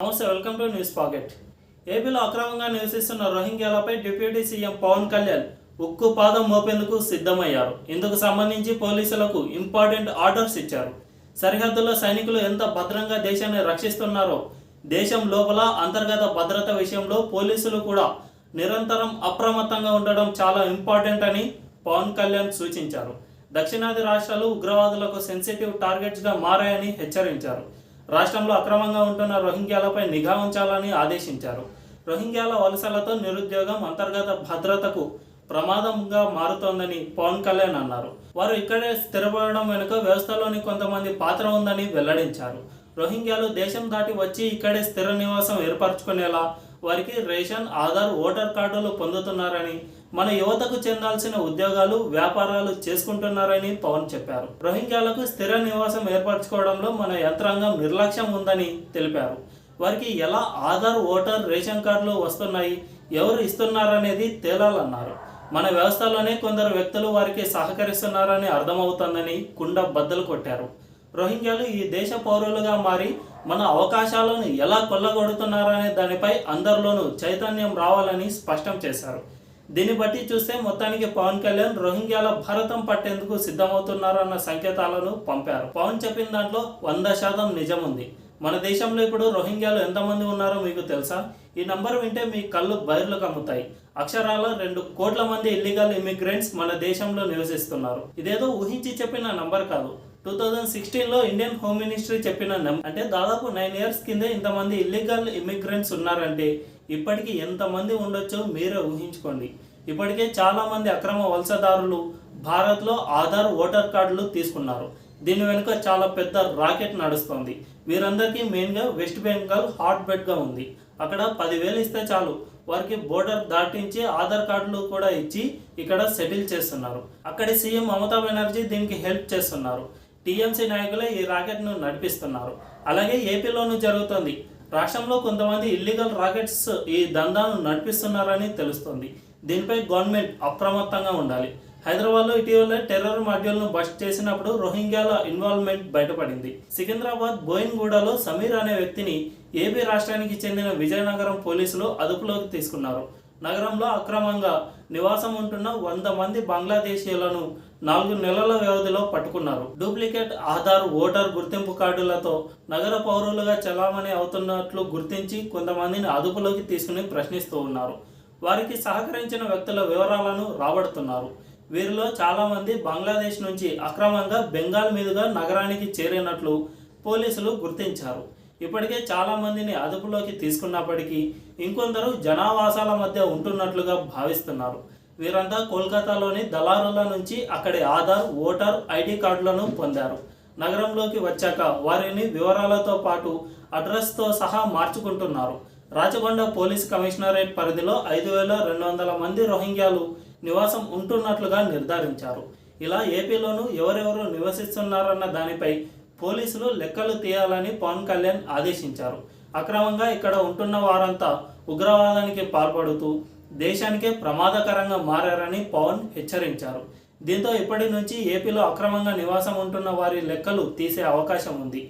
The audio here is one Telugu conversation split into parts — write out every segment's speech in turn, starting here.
నమస్తే, వెల్కమ్ టు న్యూస్ పాకెట్. ఏపీలో అక్రమంగా నివసిస్తున్న రోహింగ్యాలపై డిప్యూటీ సీఎం పవన్ కళ్యాణ్ ఉక్కు పాదం మోపేందుకు సిద్ధమయ్యారు. ఇందుకు సంబంధించి పోలీసులకు ఇంపార్టెంట్ ఆర్డర్స్ ఇచ్చారు. సరిహద్దుల్లో సైనికులు ఎంత భద్రంగా దేశాన్ని రక్షిస్తున్నారో, దేశం లోపల అంతర్గత భద్రత విషయంలో పోలీసులు కూడా నిరంతరం అప్రమత్తంగా ఉండడం చాలా ఇంపార్టెంట్ అని పవన్ కళ్యాణ్ సూచించారు. దక్షిణాది రాష్ట్రాలు ఉగ్రవాదులకు సెన్సిటివ్ టార్గెట్స్గా మారాయని హెచ్చరించారు. రాష్ట్రంలో అక్రమంగా ఉంటున్న రోహింగ్యాలపై నిఘా ఉంచాలని ఆదేశించారు. రోహింగ్యాల వలసలతో నిరుద్యోగం అంతర్గత భద్రతకు ప్రమాదంగా మారుతోందని పవన్ కళ్యాణ్ అన్నారు. వారు ఇక్కడే స్థిరపడడం వెనుక వ్యవస్థలోని కొంతమంది పాత్ర ఉందని వెల్లడించారు. రోహింగ్యాలు దేశం దాటి వచ్చి ఇక్కడే స్థిర నివాసం ఏర్పరచుకునేలా వారికి రేషన్, ఆధార్, ఓటర్ కార్డులు పొందుతున్నారని, మన యువతకు చెందాల్సిన ఉద్యోగాలు, వ్యాపారాలు చేసుకుంటున్నారని పవన్ చెప్పారు. రోహింగ్యాలకు స్థిర నివాసం ఏర్పరచుకోవడంలో మన యంత్రాంగం నిర్లక్ష్యం ఉందని తెలిపారు. వారికి ఎలా ఆధార్, ఓటర్, రేషన్ కార్డులు వస్తున్నాయి, ఎవరు ఇస్తున్నారనేది తేలాలన్నారు. మన వ్యవస్థలోనే కొందరు వ్యక్తులు వారికి సహకరిస్తున్నారని అర్థమవుతోందని కుండ బద్దలు కొట్టారు. రోహింగ్యాలు ఈ దేశ పౌరులుగా మారి మన అవకాశాలను ఎలా కొల్లగొడుతున్నారనే దానిపై అందరిలోనూ చైతన్యం రావాలని స్పష్టం చేశారు. దీన్ని బట్టి చూస్తే మొత్తానికి పవన్ కళ్యాణ్ రోహింగ్యాల భారతం పట్టేందుకు సిద్ధమవుతున్నారన్న సంకేతాలను పంపారు. పవన్ చెప్పిన దాంట్లో 100% నిజం ఉంది. మన దేశంలో ఇప్పుడు రోహింగ్యాలు ఎంతమంది ఉన్నారో మీకు తెలుసా? ఈ నంబర్ వింటే మీ కళ్ళు బైర్లు కమ్ముతాయి. అక్షరాల 2 కోట్ల మంది ఇల్లీగల్ ఇమిగ్రెంట్స్ మన దేశంలో నివసిస్తున్నారు. ఇదేదో ఊహించి చెప్పిన నంబర్ కాదు. 2016లో ఇండియన్ హోమ్ మినిస్ట్రీ చెప్పిన అంటే దాదాపు 9 ఇయర్స్ కిందే ఇంతమంది ఇల్లీగల్ ఇమిగ్రెంట్స్ ఉన్నారంటే ఇప్పటికీ ఎంతమంది ఉండొచ్చో మీరే ఊహించుకోండి. ఇప్పటికే చాలామంది అక్రమ వలసదారులు భారత్లో ఆధార్, ఓటర్ కార్డులు తీసుకున్నారు. దీని వెనుక చాలా పెద్ద రాకెట్ నడుస్తోంది. వీరందరికీ మెయిన్గా వెస్ట్ బెంగాల్ హాట్ బెడ్గా ఉంది. అక్కడ 10,000 ఇస్తే చాలు, వారికి బోర్డర్ దాటించి ఆధార్ కార్డులు కూడా ఇచ్చి ఇక్కడ సెటిల్ చేస్తున్నారు. అక్కడి సీఎం మమతా బెనర్జీ దీనికి హెల్ప్ చేస్తున్నారు. టీఎంసీ నాయకులే ఈ రాకెట్ను నడిపిస్తున్నారు. అలాగే ఏపీలోనూ జరుగుతోంది. రాష్ట్రంలో కొంతమంది ఇల్లీగల్ రాకెట్స్ ఈ దందాను నడిపిస్తున్నారని తెలుస్తోంది. దీనిపై గవర్నమెంట్ అప్రమత్తంగా ఉండాలి. హైదరాబాద్లో ఇటీవల టెర్రర్ మాడ్యూల్ను బస్ట్ చేసినప్పుడు రోహింగ్యాల ఇన్వాల్వ్మెంట్ బయటపడింది. సికింద్రాబాద్ బోయిన్గూడలో సమీర్ అనే వ్యక్తిని ఏపీ రాష్ట్రానికి చెందిన విజయనగరం పోలీసులు అదుపులోకి తీసుకున్నారు. నగరంలో అక్రమంగా నివాసం ఉంటున్న 100 మంది బంగ్లాదేశీయులను 4 నెలల వ్యవధిలో పట్టుకున్నారు. డూప్లికేట్ ఆధార్, ఓటర్ గుర్తింపు కార్డులతో నగర పౌరులుగా చలామణి అవుతున్నట్లు గుర్తించి కొంతమందిని అదుపులోకి తీసుకుని ప్రశ్నిస్తూ ఉన్నారు. వారికి సహకరించిన వ్యక్తుల వివరాలను రాబడుతున్నారు. వీరిలో చాలామంది బంగ్లాదేశ్ నుంచి అక్రమంగా బెంగాల్ మీదుగా నగరానికి చేరినట్లు పోలీసులు గుర్తించారు. ఇప్పటికే చాలామందిని అదుపులోకి తీసుకున్నప్పటికీ ఇంకొందరు జనావాసాల మధ్య ఉంటున్నట్లుగా భావిస్తున్నారు. వీరంతా కోల్కతాలోని దళారుల నుంచి అక్కడి ఆధార్, ఓటర్, ఐడి కార్డులను పొందారు. నగరంలోకి వచ్చాక వారిని వివరాలతో పాటు అడ్రస్తో సహా మార్చుకుంటున్నారు. రాచకొండ పోలీస్ కమిషనరేట్ పరిధిలో 5,200 మంది రోహింగ్యాలు నివాసం ఉంటున్నట్లుగా నిర్ధారించారు. ఇలా ఏపీలోనూ ఎవరెవరు నివసిస్తున్నారన్న దానిపై పోలీసులు లెక్కలు తీయాలని పవన్ కళ్యాణ్ ఆదేశించారు. అక్రమంగా ఇక్కడ ఉంటున్న వారంతా ఉగ్రవాదానికి పాల్పడుతూ దేశానికే ప్రమాదకరంగా మారారని పవన్ హెచ్చరించారు. దీంతో ఇప్పటి నుంచి ఏపీలో అక్రమంగా నివాసం ఉంటున్న వారి లెక్కలు తీసే అవకాశం ఉంది.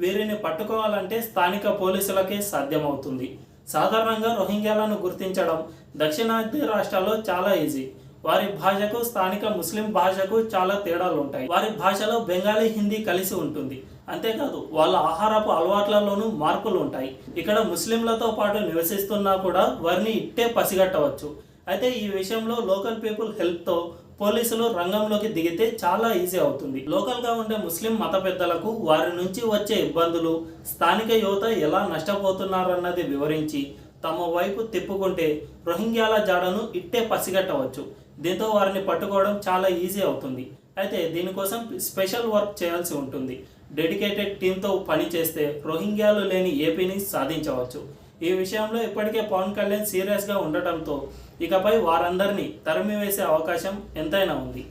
వీరిని పట్టుకోవాలంటే స్థానిక పోలీసులకే సాధ్యమవుతుంది. సాధారణంగా రోహింగ్యాలను గుర్తించడం దక్షిణాది రాష్ట్రాల్లో చాలా ఈజీ. వారి భాషకు స్థానిక ముస్లిం భాషకు చాలా తేడాలు ఉంటాయి. వారి భాషలో బెంగాలీ, హిందీ కలిసి ఉంటుంది. అంతేకాదు వాళ్ళ ఆహారపు అలవాట్లలోనూ మార్పులు ఉంటాయి. ఇక్కడ ముస్లింలతో పాటు నివసిస్తున్నా కూడా వారిని ఇట్టే పసిగట్టవచ్చు. అయితే ఈ విషయంలో లోకల్ పీపుల్ హెల్ప్తో పోలీసులు రంగంలోకి దిగితే చాలా ఈజీ అవుతుంది. లోకల్గా ఉండే ముస్లిం మత పెద్దలకు వారి నుంచి వచ్చే ఇబ్బందులు, స్థానిక యువత ఎలా నష్టపోతున్నారన్నది వివరించి తమ వైపు తిప్పుకుంటే రోహింగ్యాల జాడను ఇట్టే పసిగట్టవచ్చు. దీంతో వారిని పట్టుకోవడం చాలా ఈజీ అవుతుంది. అయితే దీనికోసం స్పెషల్ వర్క్ చేయాల్సి ఉంటుంది. డెడికేటెడ్ టీంతో పని చేస్తే రోహింగ్యాలు లేని ఏపీని సాధించవచ్చు. ఈ విషయంలో ఇప్పటికే పవన్ కళ్యాణ్ సీరియస్గా ఉండటంతో ఇకపై వారందరినీ తరిమివేసే అవకాశం ఎంతైనా ఉంది.